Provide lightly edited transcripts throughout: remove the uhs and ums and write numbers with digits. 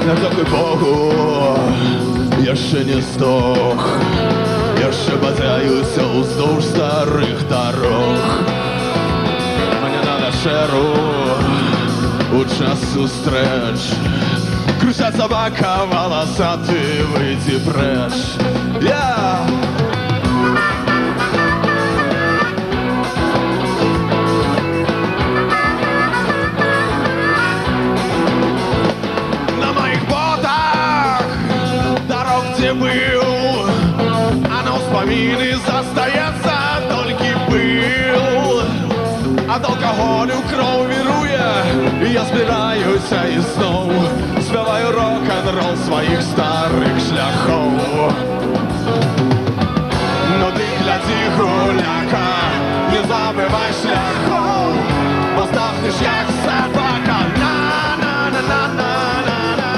Я дякую Богу, я ще не здох. Я ще базяюся уздовж старих дорог. Мені надо шеру у час зустреч. Крутя собака, волосатый, выйди прочь. На моих ботах дорог, где был, а на вспомины застается только пыл. От алкоголю кров вируя, я збираюсь и снова спеваю рок-н-ролл своих старых шляхов. Но ты гляди, гуляка, не забывай шляхов, бо здохнеш як собака. На-на-на-на-на-на-на.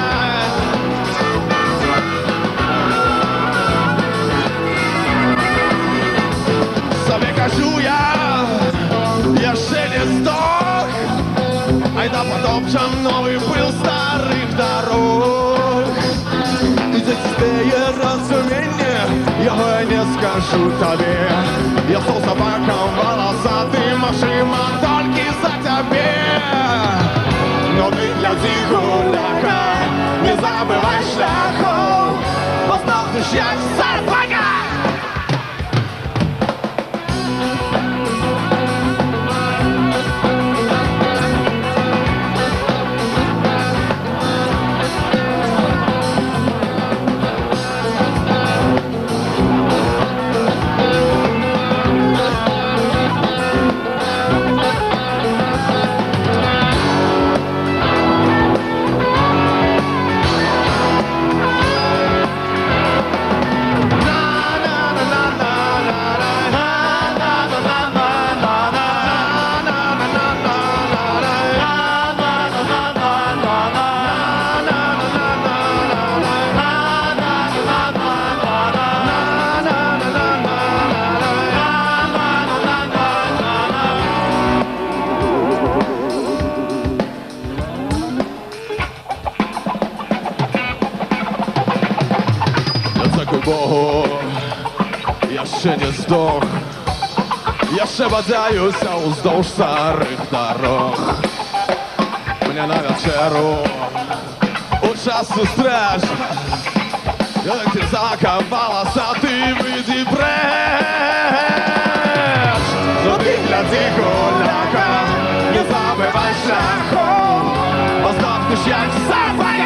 Собі кажу я ще не здох. Айда потопчем новый пыл старых дорог. И за тебе разумение, я не скажу тебе. Я стал собаком волосатым, машима только за тебе. Но ты гляди, гуляка, не забывай шляхов, бо здохнеш як собака. Богу, я ще не здох. Я ще бадяюся уздовж старих дорог. Мені на вечеру у час зустріч. Я ти закавалася, ти вийди пречь. Но ти гляди, гуляка, не забивай шляхом, бо здохнеш як собака.